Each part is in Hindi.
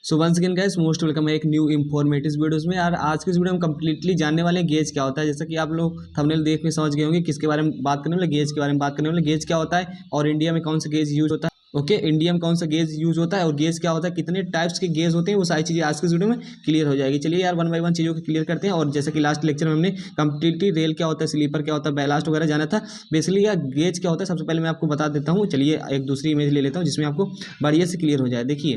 सो once again guys most welcome है एक न्यू इन्फॉर्मेटिव वीडियोस में। यार आज के इस वीडियो में कंप्लीटली जानने वाले हैं गेज क्या होता है। जैसा कि आप लोग थंबनेल देख के समझ गए होंगे किसके बारे में बात करने वाले, गेज के बारे में बात करने वाले। गेज क्या होता है और इंडिया में कौन सा गेज यूज होता है। ओके, इंडिया में कौन सा गेज यूज होता है और गेज क्या होता है, कितने टाइप्स के गेज होते हैं, वो सारी चीज़ें आज के इस वीडियो में क्लियर हो जाएगी। चलिए यार वन बाय वन चीज़ों को क्लियर करते हैं। और जैसे कि लास्ट लेक्चर में हमने कंप्लीटली रेल क्या होता है, स्लीपर क्या होता है, बैलास्ट वगैरह जाना था। बेसिकली यार गेज क्या होता है सबसे पहले मैं आपको बता देता हूँ। चलिए एक दूसरी इमेज ले लेता हूँ जिसमें आपको बढ़िया से क्लियर हो जाए। देखिए,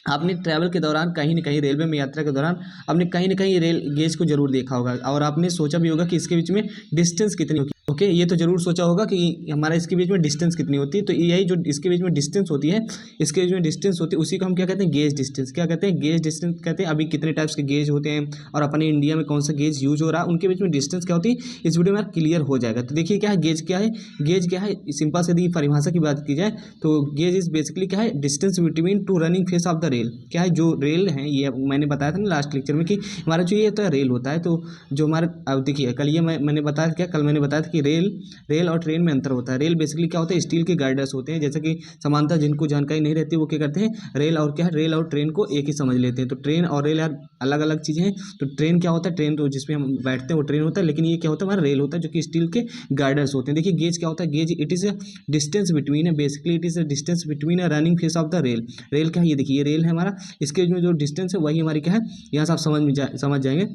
आपने ट्रैवल के दौरान कहीं न कहीं रेलवे में यात्रा के दौरान आपने कहीं न कहीं रेल गेज को जरूर देखा होगा और आपने सोचा भी होगा कि इसके बीच में डिस्टेंस कितनी होगी। ओके, ये तो जरूर सोचा होगा कि हमारा इसके बीच में डिस्टेंस कितनी होती है। तो यही जो इसके बीच में डिस्टेंस होती है, इसके बीच में डिस्टेंस होती है, उसी को हम क्या कहते हैं, गेज डिस्टेंस। क्या कहते हैं, गेज डिस्टेंस कहते हैं। अभी कितने टाइप्स के गेज होते हैं और अपने इंडिया में कौन सा गेज यूज हो रहा है, उनके बीच में डिस्टेंस क्या होती है, इस वीडियो में क्लियर हो जाएगा। तो देखिए क्या है गेज, क्या है गेज, क्या है सिंपल से यदि परिभाषा की बात की जाए तो गेज इज बेसिकली क्या है, distance between two running face of the rail. क्या है, जो रेल है, ये मैंने बताया था ना लास्ट लेक्चर में कि हमारा जो ये होता है रेल होता है। तो जो हमारा अब देखिए कल ये मैंने बताया क्या, कल मैंने बताया था कि रेल और ट्रेन में अंतर होता है। रेल बेसिकली क्या होता है, स्टील के गाइडर्स होते हैं। जैसे कि समानता जिनको जानकारी नहीं रहती वो क्या करते हैं, रेल और क्या है, रेल और ट्रेन को एक ही समझ लेते हैं। तो ट्रेन और रेल यार अलग अलग चीज़ें हैं। तो ट्रेन क्या होता है, ट्रेन तो जिसमें हम बैठते हैं वो ट्रेन होता है, लेकिन ये क्या होता है, हमारा रेल होता है जो कि स्टील के गाइडर्स होते हैं। देखिए गेज क्या होता है, gauge it is a distance between है, basically it is a distance between a running face of the rail. Rail क्या है, ये देखिए ये रेल है हमारा, इसके में जो डिस्टेंस है वही हमारी क्या है, यहाँ से आप समझ जाएंगे।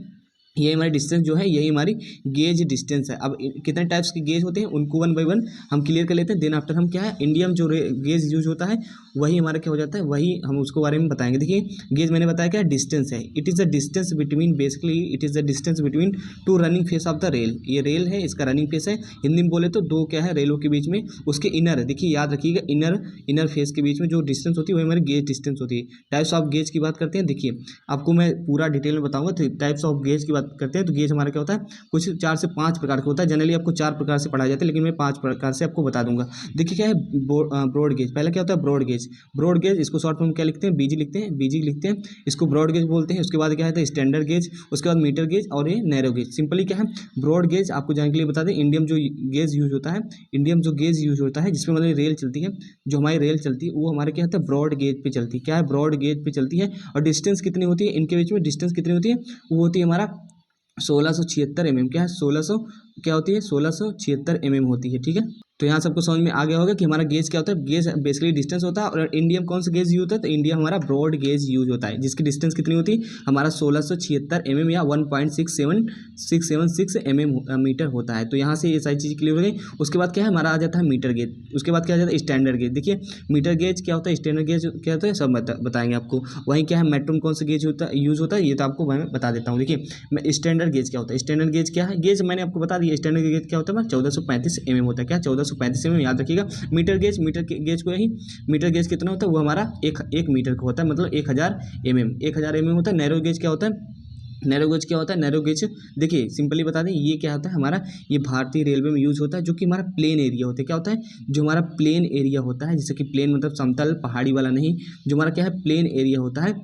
ये हमारी डिस्टेंस जो है यही हमारी गेज डिस्टेंस है। अब कितने टाइप्स के गेज होते हैं उनको वन बाय वन हम क्लियर कर लेते हैं। देन आफ्टर हम क्या है, इंडिया में जो गेज यूज होता है वही हमारा क्या हो जाता है, वही हम उसको बारे में बताएंगे। देखिए गेज मैंने बताया क्या डिस्टेंस है, it is the distance between, basically it is the distance between two running face of the rail. ये रेल है, इसका रनिंग फेस है। हिंदी में बोले तो दो क्या है, रेलों के बीच में उसके इनर है। देखिए याद रखिएगा, इनर फेस के बीच में जो डिस्टेंस होती है वही हमारी गेज डिस्टेंस होती है। टाइप्स ऑफ गेज की बात करते हैं। देखिए आपको मैं पूरा डिटेल में बताऊंगा। तो टाइप्स ऑफ गेज की बात करते हैं तो गेज हमारा क्या होता है, कुछ 4 से 5 प्रकार का होता है। जनरली आपको 4 प्रकार से पढ़ाया जाता है, लेकिन मैं 5 प्रकार से आपको बता दूंगा। देखिए क्या है, ब्रॉड गेज। पहले क्या होता है, ब्रॉड गेज। ब्रॉड गेज इसको शॉर्ट फॉर्म क्या लिखते हैं, बीजी लिखते हैं, बीजी लिखते हैं, इसको ब्रॉड गेज बोलते हैं। उसके बाद क्या है, स्टैंडर्ड गेज, उसके बाद मीटर गेज और ये नैरो गेज। सिंपली क्या है, ब्रॉड गेज आपको जानने के लिए बता दें, इंडिया में जो गेज यूज होता है, इंडिया में जो गेज यूज होता है जिसमें मतलब रेल चलती है, जो हमारी रेल चलती है वो हमारे क्या होता है, ब्रॉड गेज पे चलती है। क्या है, ब्रॉड गेज पे चलती है। और डिस्टेंस कितनी होती है इनके बीच में, डिस्टेंस कितनी होती है, वो होती है हमारा 1676 mm। क्या है, 1600 क्या होती है, 1676 mm होती है। ठीक है, तो यहाँ सबको समझ में आ गया होगा कि हमारा गेज क्या होता है। गेज बेसिकली डिस्टेंस होता है। और इंडिया में कौन सा गेज यूज होता है, तो इंडिया हमारा ब्रॉड गेज यूज होता है जिसकी डिस्टेंस कितनी होती है, हमारा 1676 mm या 1.676 मीटर होता है। तो यहाँ से ये सारी चीज़ क्लियर हो गई। उसके बाद क्या है, हमारा आ जाता है मीटर गेज। उसके बाद क्या आ जाता है, स्टैंडर्ड गेज। देखिए मीटर गेज क्या होता है, स्टैंडर्ड गेज क्या होता है, सब बताएंगे आपको। वहीं क्या है, मेट्रो में कौन सा गेज होता है, यूज होता है, ये तो आपको मैं बता देता हूँ। देखिए मैं स्टैंडर्ड गेज क्या होता है, स्टैंडर्ड गेज क्या है, गेज मैंने आपको बता दिया। स्टैंडर्ड गेज क्या होता है, 1435 mm होता है। क्या 1435 mm याद रखिएगा। मीटर गेज को यही, मीटर गेज कितना होता है, वो हमारा एक मीटर का होता है, मतलब 1000 mm। 1000 mm होता है। नैरो गेज क्या होता है, नैरो गेज क्या होता है, नैरो गेज देखिए सिंपली बता दें, ये क्या होता है हमारा, ये भारतीय रेलवे में यूज होता है, जो कि हमारा प्लेन एरिया होता है। क्या होता है, जो हमारा प्लेन एरिया होता है, जैसे कि प्लेन मतलब समतल पहाड़ी वाला नहीं, जो हमारा क्या है प्लेन एरिया होता है,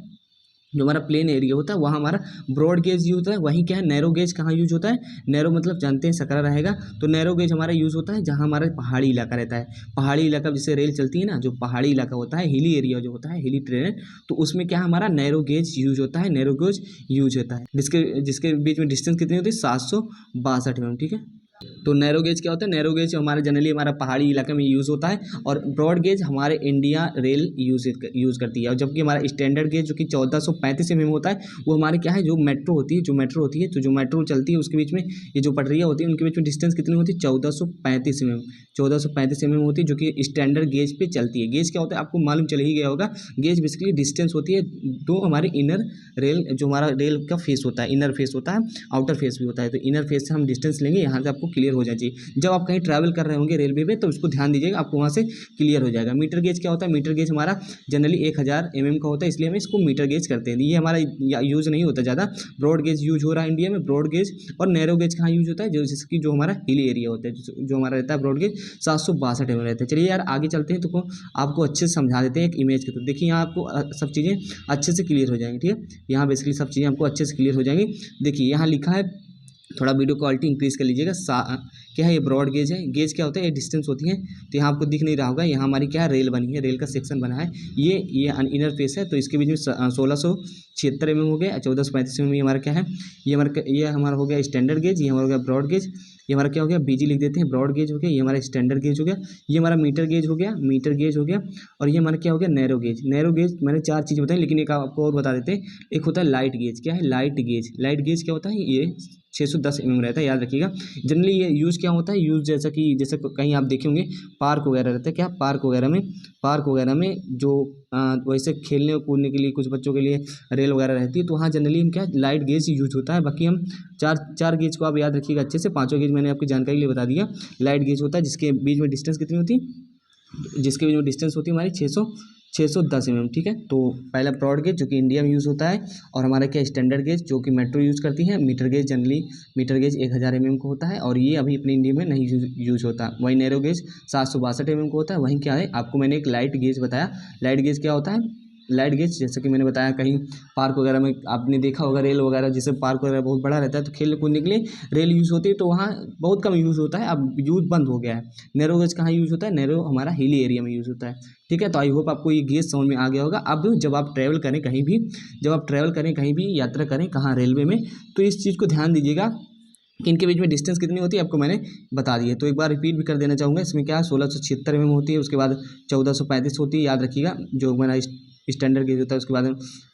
जो हमारा प्लेन एरिया होता है वहाँ हमारा ब्रॉड गेज यूज होता है। वहीं क्या है, नैरो गेज कहाँ यूज होता है, नैरो मतलब जानते हैं सकरा रहेगा। तो नैरो गेज हमारा यूज होता है जहाँ हमारा पहाड़ी इलाका रहता है। पहाड़ी इलाका जैसे रेल चलती है ना, जो पहाड़ी इलाका होता है, हिली एरिया जो होता है, हिली ट्रेन, तो उसमें क्या हमारा नैरो गेज यूज होता है, नैरो गेज यूज होता है। जिसके बीच में डिस्टेंस कितनी होती है, 762 mm। ठीक है, तो नैरो गेज क्या होता है, नैरो गेज हमारे जनरली हमारा पहाड़ी इलाके में यूज़ होता है। और ब्रॉड गेज हमारे इंडिया रेल यूज़ करती है। और जबकि हमारा स्टैंडर्ड गेज जो कि 1435 mm होता है, वो हमारे क्या है, जो मेट्रो होती है, तो जो मेट्रो चलती है उसके बीच में ये जो पटरियाँ होती है उनके बीच में डिस्टेंस कितनी होती है, 1435 mm। 1435 mm होती है, जो कि स्टैंडर्ड गेज पे चलती है। गेज क्या होता है आपको मालूम चल ही गया होगा। गेज बेसिकली डिस्टेंस होती है दो हमारे इनर रेल, जो हमारा रेल का फेस होता है, इनर फेस होता है, आउटर फेस भी होता है। तो इनर फेस से हम डिस्टेंस लेंगे, यहाँ से आपको क्लियर हो जाए। जब आप कहीं ट्रैवल कर रहे होंगे रेलवे पे तो उसको ध्यान दीजिएगा, आपको वहाँ से क्लियर हो जाएगा। मीटर गेज क्या होता है, मीटर गेज हमारा जनरली 1000 mm का होता है, इसलिए हम इसको मीटर गेज करते हैं। ये हमारा यूज़ नहीं होता ज़्यादा। ब्रॉड गेज यूज हो रहा है इंडिया में, ब्रॉड गेज। और नैरो गेज कहाँ यूज होता है, जिसकी जो हमारा हिली एरिया होता है, जो हमारा रहता है ब्रॉड गेज 762 mm रहता है। चलिए यार आगे चलते हैं, तो आपको अच्छे से समझा देते हैं एक इमेज के थ्रू। देखिए यहाँ आपको सब चीज़ें अच्छे से क्लियर हो जाएंगी। ठीक है, यहाँ बेसिकली सब चीज़ें आपको अच्छे से क्लियर हो जाएंगी। देखिए यहाँ लिखा है थोड़ा वीडियो क्वालिटी इंक्रीज़ कर लीजिएगा। क्या है ये ब्रॉड गेज है। गेज क्या होता है, ये डिस्टेंस होती है। तो यहाँ आपको दिख नहीं रहा होगा, यहाँ हमारी क्या है रेल बनी है, रेल का सेक्शन बना है। ये इनर फेस है, तो इसके बीच में 1676 mm हो गया, 1435 mm हमारा क्या है, ये हमारा हो गया स्टैंडर्ड गेज, ये हमारा हो गया ब्रॉड गेज। ये हमारा क्या हो गया, बीजी लिख देते हैं, ब्रॉड गेज हो गया। ये हमारा स्टैंडर्ड गेज हो गया। ये हमारा मीटर गेज हो गया, मीटर गेज हो गया। और ये हमारा क्या हो गया, नैरो गेज। नैरो गेज मैंने 4 चीज़ बताई, लेकिन एक आपको और बता देते हैं। एक होता है लाइट गेज। क्या है लाइट गेज, लाइट गेज क्या होता है, ये 610 mm रहता है, याद रखिएगा। जनरली ये यूज़ क्या होता है, यूज़ जैसे कहीं आप देखे होंगे पार्क वगैरह रहता है, क्या पार्क वगैरह में जो वैसे खेलने और कूदने के लिए कुछ बच्चों के लिए रेल वगैरह रहती है, तो वहाँ जनरली हम क्या लाइट गेज यूज होता है। बाकी हम चार गेज को आप याद रखिएगा अच्छे से। 5वां गेज मैंने आपकी जानकारी के लिए बता दिया। लाइट गेज होता है जिसके बीच में डिस्टेंस कितनी होती है, जिसके बीच में डिस्टेंस होती है हमारी 610 mm, ठीक है। तो पहला ब्रॉड गेज जो कि इंडिया में यूज़ होता है, और हमारा क्या स्टैंडर्ड गेज जो कि मेट्रो यूज़ करती है। मीटर गेज जनरली 1000 mm का होता है, और ये अभी अपने इंडिया में नहीं यूज़ होता। वहीं नैरो गेज 762 mm का होता है। वहीं क्या है, आपको मैंने एक लाइट गेज बताया। लाइट गेज क्या होता है, लाइट गेज जैसे कि मैंने बताया, कहीं पार्क वगैरह में आपने देखा होगा रेल वगैरह, जैसे पार्क वगैरह बहुत बड़ा रहता है तो खेलने कूदने के लिए रेल यूज़ होती है, तो वहाँ बहुत कम यूज़ होता है, अब यूज़ बंद हो गया है। नैरो गेज कहाँ यूज़ होता है, नैरो हमारा हिली एरिया में यूज़ होता है, ठीक है। तो आई होप आपको ये गेज समझ में आ गया होगा। अब जब आप ट्रैवल करें कहीं भी यात्रा करें, कहाँ रेलवे में, तो इस चीज़ को ध्यान दीजिएगा कि इनके बीच में डिस्टेंस कितनी होती है, आपको मैंने बता दी है। तो एक बार रिपीट भी कर देना चाहूँगा। इसमें क्या 1676 mm होती है, उसके बाद 1435 होती है, याद रखिएगा जो मेरा स्टैंडर्ड गेज होता है। उसके बाद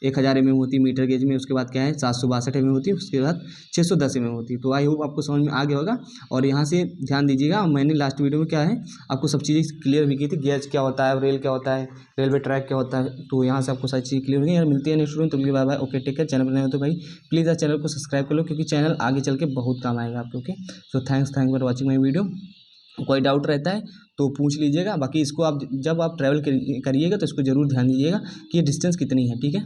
1000 mm होती है मीटर गेज में। उसके बाद क्या है 762 mm होती है। उसके बाद 610 mm होती है। तो आई होप आपको समझ में आ गया होगा, और यहाँ से ध्यान दीजिएगा। मैंने लास्ट वीडियो में क्या है आपको सब चीज़ें क्लियर भी की थी, गेज क्या होता है, रेल क्या होता है, रेलवे ट्रैक क्या होता है। तो यहाँ से आपको सारी चीज़ क्लियर हो गई। यार मिलती है नेक्स्ट वीडियो में, तो bye bye, okay take care. Channel पर नए हो तो भाई प्लीज़ यार चैनल को सब्सक्राइब कर लो, क्योंकि चैनल आगे चल के बहुत काम आएगा आपको, okay. So thanks for watching my video. कोई डाउट रहता है तो पूछ लीजिएगा। बाकी इसको आप जब आप ट्रैवल करिएगा तो इसको ज़रूर ध्यान दीजिएगा कि ये डिस्टेंस कितनी है, ठीक है।